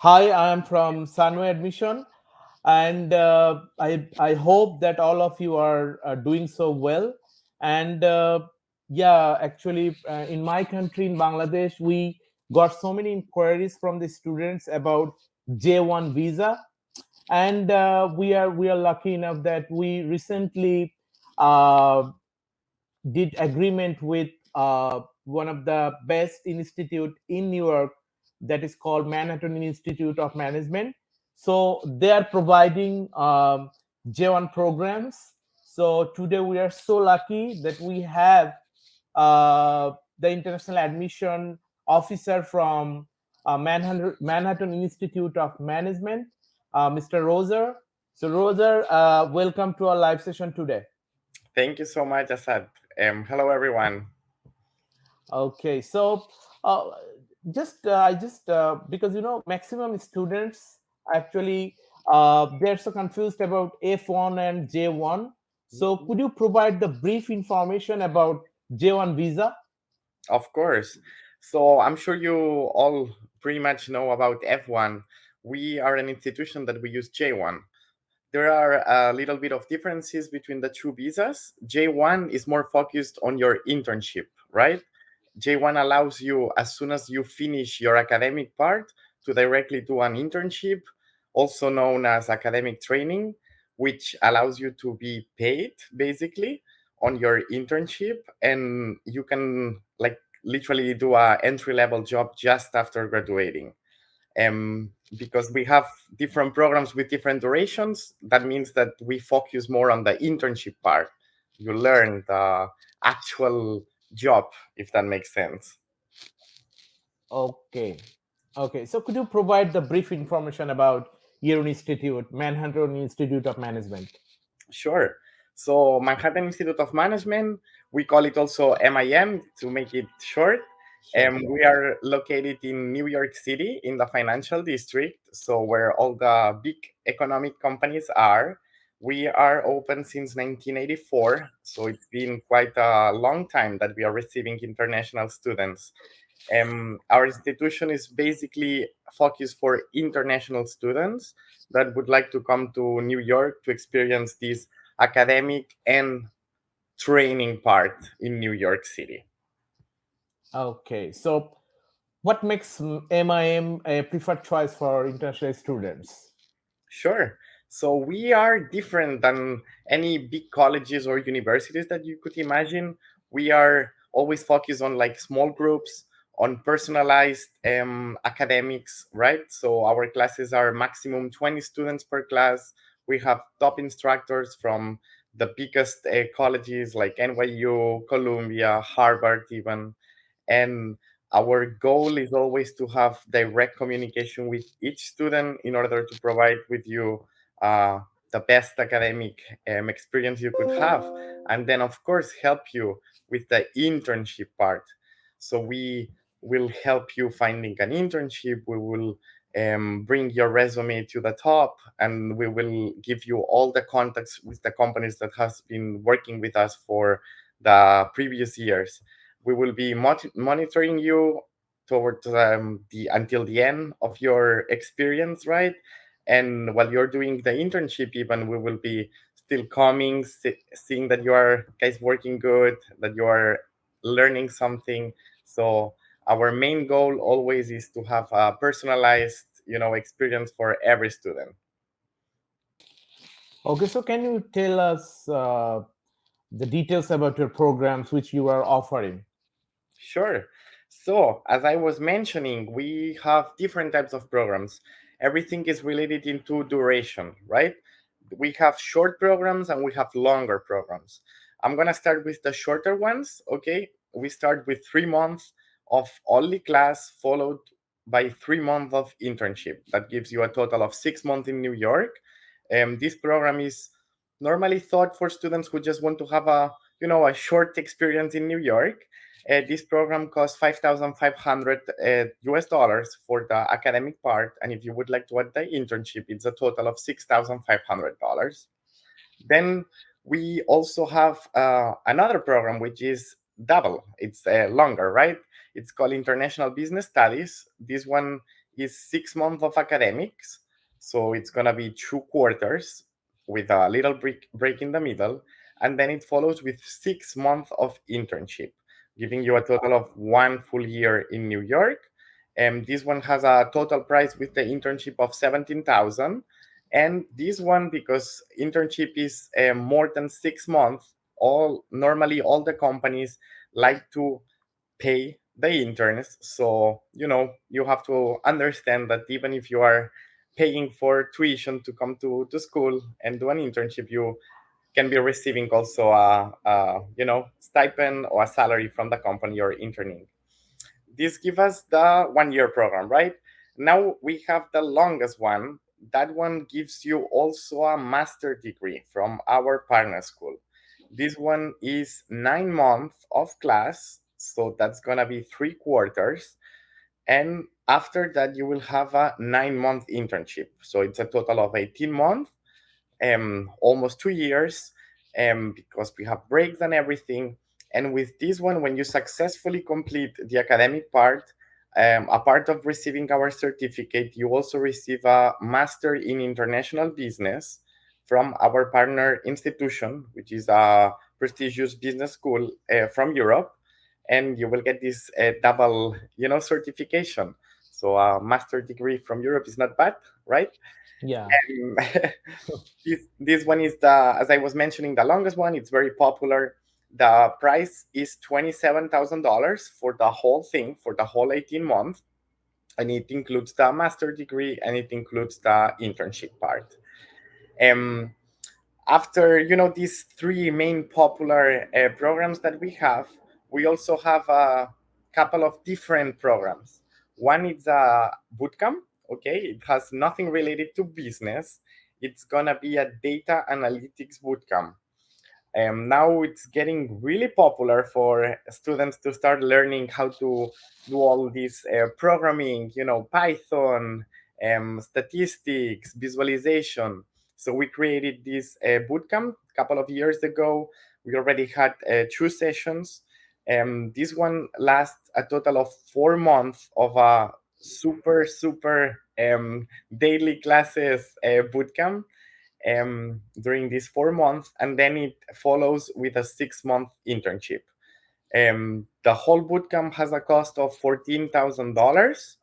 Hi, I am from Sunway Admission, and I hope that all of you are doing so well. And yeah, actually, in my country, in Bangladesh, we got so many inquiries from the students about J-1 visa, and we are lucky enough that we recently uh, did agreement with one of the best institute in New York that is called Manhattan Institute of Management. So they are providing J1 programs. So today we are so lucky that we have the international admission officer from Manhattan Institute of Management, Mr. Roser. So Roser, welcome to our live session today. Thank you so much, Asad. Hello, everyone. Okay, so uh, just I just because maximum students actually they're so confused about F1 and J1. So could you provide the brief information about J1 visa? Of course. So I'm sure you all pretty much know about F1. We are an institution that we use J1. There are a little bit of differences between the two visas. J1 is more focused on your internship, right? J1 allows you, as soon as you finish your academic part, to directly do an internship, also known as academic training, which allows you to be paid basically on your internship, and you can like literally do a entry level job just after graduating. Because we have different programs with different durations, that means that we focus more on the internship part. You learn the actual job, if that makes sense. Okay, okay. So could you provide the brief information about your institute, Manhattan Institute of Management? Sure. So Manhattan Institute of Management, we call it also MIM to make it short. Sure, We sure. are located in New York City in the financial district, so where all the big economic companies are. We are open since 1984, so it's been quite a long time that we are receiving international students. Our institution is basically focused for international students that would like to come to New York to experience this academic and training part in New York City. Okay, so what makes MIM a preferred choice for international students? Sure. So we are different than any big colleges or universities that you could imagine. We are always focused on like small groups, on personalized academics, right? So our classes are maximum 20 students per class. We have top instructors from the biggest colleges like NYU, Columbia, Harvard, even. And our goal is always to have direct communication with each student in order to provide with you uh, the best academic experience you could have, and then of course help you with the internship part. So we will help you finding an internship. We will bring your resume to the top, and we will give you all the contacts with the companies that has been working with us for the previous years. We will be monitoring you towards the until the end of your experience, right? And while you're doing the internship, even we will be still coming, seeing that you are guys working good, that you are learning something. So our main goal always is to have a personalized, experience for every student. Okay, so can you tell us the details about your programs which you are offering? Sure. So, as I was mentioning, we have different types of programs. Everything is related into duration, right? We have short programs and we have longer programs. I'm going to start with the shorter ones, okay? We start with 3 months of only class, followed by 3 months of internship. That gives you a total of 6 months in New York. This program is normally thought for students who just want to have a short experience in New York. This program costs 5,500 US dollars for the academic part, and if you would like to add the internship, it's a total of $6,500. Then we also have another program which is double. It's longer, right? It's called International Business Studies. This one is 6 months of academics. So it's going to be 2 quarters with a little break in the middle. And then it follows with 6 months of internship, giving you a total of 1 full year in New York. And this one has a total price with the internship of 17,000. And this one, because internship is more than 6 months, all the companies like to pay the interns. So, you have to understand that even if you are paying for tuition to come to school and do an internship, you can be receiving also a stipend or a salary from the company you're interning. This gives us the 1 year program, right? Now we have the longest one. That one gives you also a master degree from our partner school. This one is 9 months of class, so that's gonna be 3 quarters. And after that, you will have a 9 month internship. So it's a total of 18 months, almost 2 years, because we have breaks and everything. And with this one, when you successfully complete the academic part, a part of receiving our certificate, you also receive a Master in International Business from our partner institution, which is a prestigious business school from Europe. And you will get this double, certification. So a master degree from Europe is not bad, right? Yeah. Um, this one is as I was mentioning, the longest one. It's very popular. The price is $27,000 for the whole thing, for the whole 18 months, and it includes the master degree and it includes the internship part. Um, After these three main popular programs that we have, we also have a couple of different programs. One is a bootcamp. Okay, it has nothing related to business. It's gonna be a data analytics bootcamp. Now it's getting really popular for students to start learning how to do all this programming, Python, statistics, visualization. So we created this bootcamp a couple of years ago. We already had 2 sessions. This one lasts a total of 4 months of a super, super daily classes bootcamp during these 4 months, and then it follows with a 6 month internship. The whole bootcamp has a cost of $14,000,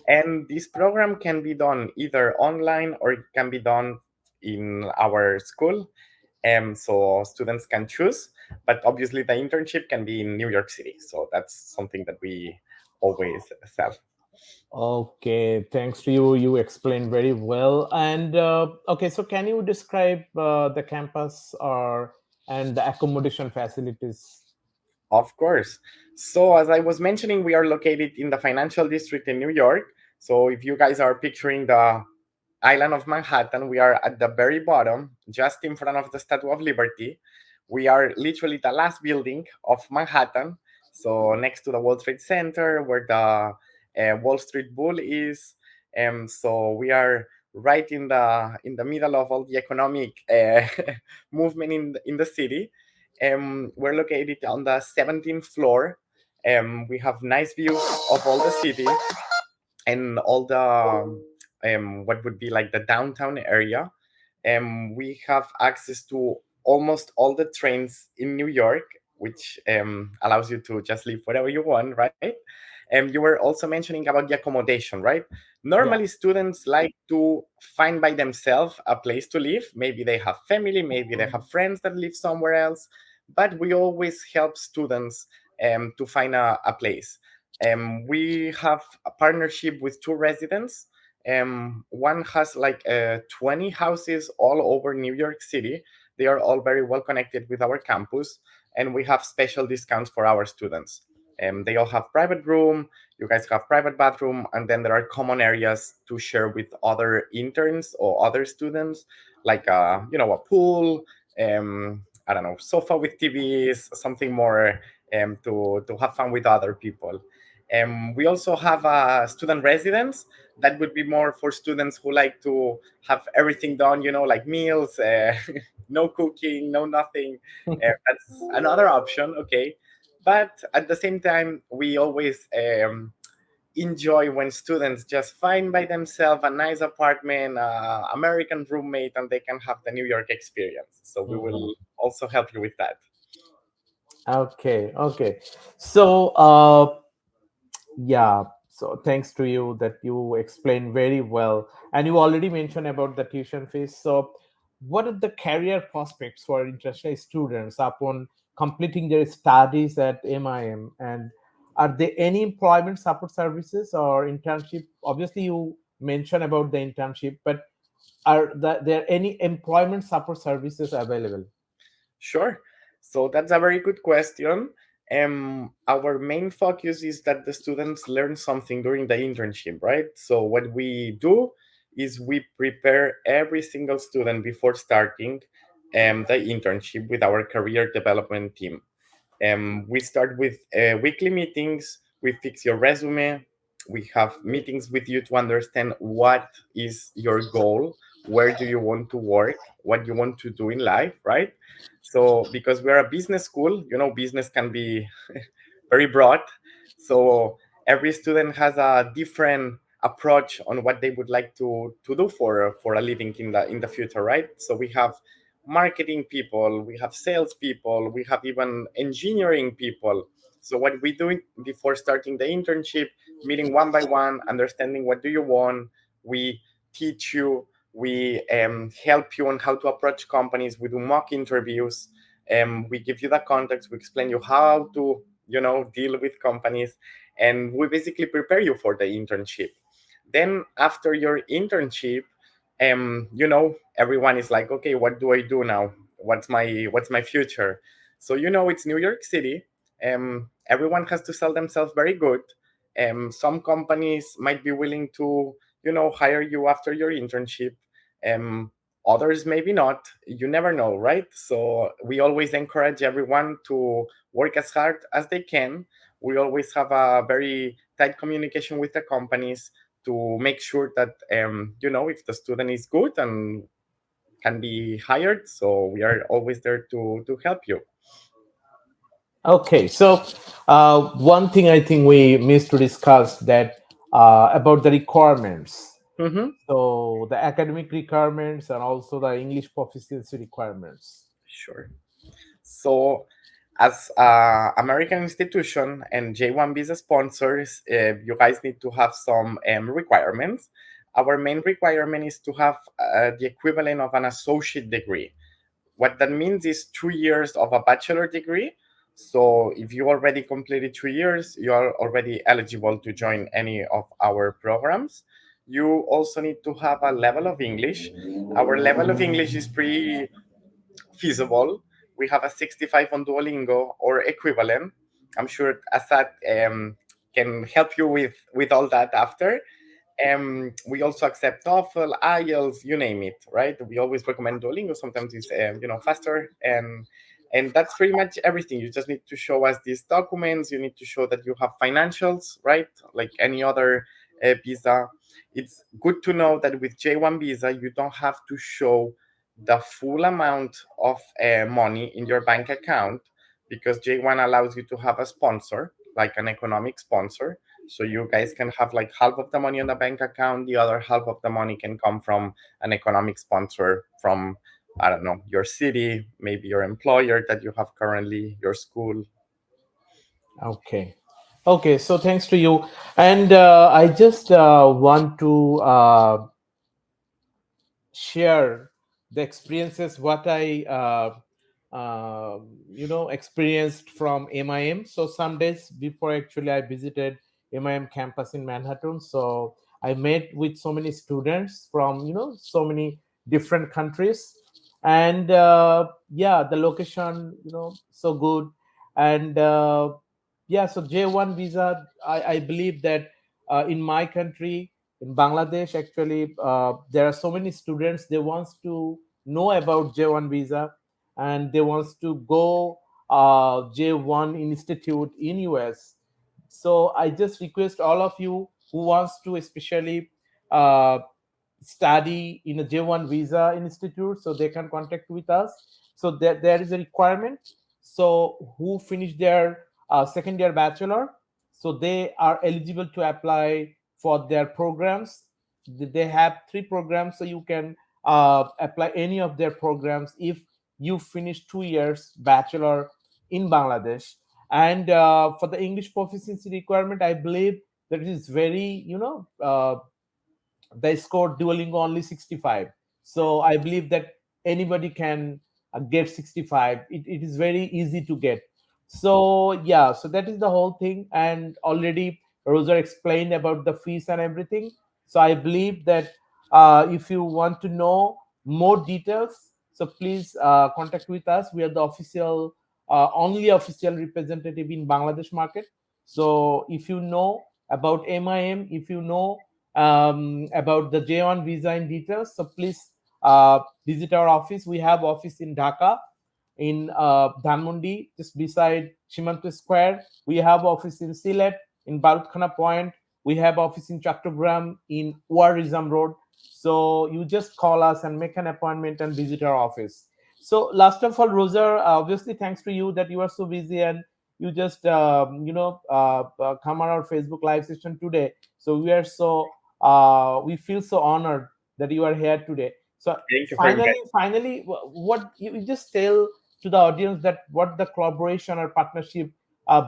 and this program can be done either online or it can be done in our school. So students can choose, but obviously the internship can be in New York City. So that's something that we always sell. Okay, thanks to you. You explained very well. And okay, so can you describe the campus or and the accommodation facilities? Of course. So, as I was mentioning, we are located in the financial district in New York. So, if you guys are picturing the island of Manhattan, we are at the very bottom, just in front of the Statue of Liberty. We are literally the last building of Manhattan. So, next to the World Trade Center, where the Wall Street Bull is. So, we are right in the middle of all the economic movement in the city. We're located on the 17th floor. We have nice views of all the city and all the what would be like the downtown area. We have access to almost all the trains in New York, which allows you to just live wherever you want, right? You were also mentioning about the accommodation, right? Yeah. Normally, students like to find by themselves a place to live. Maybe they have family, maybe they have friends that live somewhere else, but we always help students to find a place. We have a partnership with two residents. One has like 20 houses all over New York City. They are all very well connected with our campus, and we have special discounts for our students. They all have private room. You guys have private bathroom, and then there are common areas to share with other interns or other students, like a pool. I don't know, sofa with TVs, something more to have fun with other people. We also have a student residence that would be more for students who like to have everything done, like meals, no cooking, no nothing. That's another option, okay. But at the same time, we always enjoy when students just find by themselves a nice apartment, American roommate, and they can have the New York experience. So we Mhm. will also help you with that. Okay, okay. So, yeah, so thanks to you that you explained very well. And you already mentioned about the tuition fees. So, what are the career prospects for international students upon completing their studies at MIM? And are there any employment support services or internship? Obviously, you mentioned about the internship, but there any employment support services available? Sure. So that's a very good question. Our main focus is that the students learn something during the internship, right? So what we do is we prepare every single student before starting the internship with our career development team. We start with weekly meetings. We fix your resume. We have meetings with you to understand what is your goal, where do you want to work, what you want to do in life, right? So, because we're a business school, business can be very broad. So every student has a different approach on what they would like to do for a living in the future, right? So we have marketing people, we have sales people, we have even engineering people. So what we do before starting the internship, meeting one by one, understanding what do you want, we teach you, we help you on how to approach companies, we do mock interviews, we give you the context, we explain you how to deal with companies, and we basically prepare you for the internship. Then after your internship, everyone is like, okay, what do I do now? What's my future? So it's New York City. Everyone has to sell themselves very good. Some companies might be willing to hire you after your internship. um, Others maybe not. You never know, right? So we always encourage everyone to work as hard as they can. We always have a very tight communication with the companies to make sure that if the student is good and can be hired, so we are always there to help you. Okay, so one thing I think we missed to discuss that about the requirements. Hmm. So the academic requirements and also the English proficiency requirements. Sure. So as American institution and J-1 visa sponsors, you guys need to have some requirements. Our main requirement is to have the equivalent of an associate degree. What that means is 2 years of a bachelor degree. So if you already completed 2 years, you are already eligible to join any of our programs. You also need to have a level of English. Our level of English is pretty feasible. We have a 65 on Duolingo or equivalent. I'm sure Asad can help you with all that after. We also accept TOEFL, IELTS, you name it, right? We always recommend Duolingo. Sometimes it's faster, and that's pretty much everything. You just need to show us these documents. You need to show that you have financials, right? Like any other visa. It's good to know that with J-1 visa, you don't have to show the full amount of money in your bank account, because J-1 allows you to have a sponsor, like an economic sponsor, so you guys can have like half of the money on the bank account, the other half of the money can come from an economic sponsor from, I don't know, your city, maybe your employer that you have currently, your school. Okay. Okay, so thanks to you. And I just want to share the experiences what I experienced from MIM. So some days before actually I visited MIM campus in Manhattan. So I met with so many students from so many different countries, and yeah, the location so good, and yeah, so J1 visa. I believe that in my country in Bangladesh, actually, there are so many students. They wants to know about J1 visa, and they wants to go J1 institute in US. So I just request all of you who wants to especially uh, study in a J1 visa institute, so they can contact with us. So there is a requirement. So who finish their second year bachelor, so they are eligible to apply for their programs. They have 3 programs, so you can apply any of their programs if you finish 2 years bachelor in Bangladesh. And for the English proficiency requirement, I believe that it is very, they scored Duolingo only 65. So I believe that anybody can get 65. It is very easy to get. So yeah, so that is the whole thing. And already Rosa explained about the fees and everything. So I believe that if you want to know more details, so please contact with us. We are the official, only official representative in Bangladesh market. So if you know about MIM, if you know about the J-1 visa in details, so please visit our office. We have office in Dhaka, in Dhanmondi, just beside Shimanta Square. We have office in Sylhet, in Barutkhana Point. We have office in Chattogram, in Warizam Road. So you just call us and make an appointment and visit our office. So last of all, Rosa, obviously thanks to you that you are so busy and you just come on our Facebook live session today. So we feel so honored that you are here today. So Thank you for inviting. finally, what you just tell to the audience that what the collaboration or partnership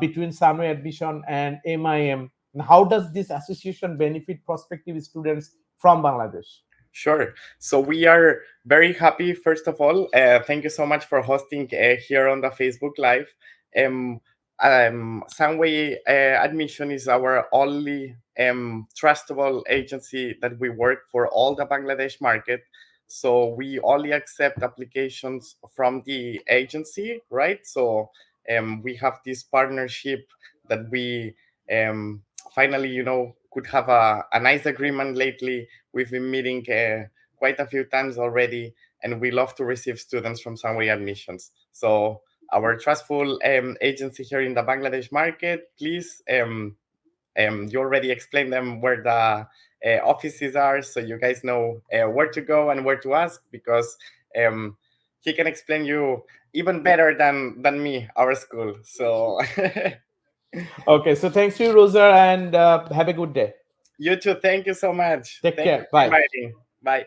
between Sunway Admission and MIM, and how does this association benefit prospective students from Bangladesh? Sure. So we are very happy, first of all. Thank you so much for hosting here on the Facebook Live. Um, Sunway Admission is our only trustable agency that we work for all the Bangladesh market. So we only accept applications from the agency, right? So we have this partnership that we finally, could have a nice agreement lately. We've been meeting quite a few times already, and we love to receive students from Sunway Admissions. So our trustful agency here in the Bangladesh market, please, you already explained them where the offices are, so you guys know where to go and where to ask, because um, he can explain you even better than me, our school. So Okay, so thanks to you, Rosa, and have a good day. you too. Thank you so much. Take Thank you care. for Bye. inviting. Bye.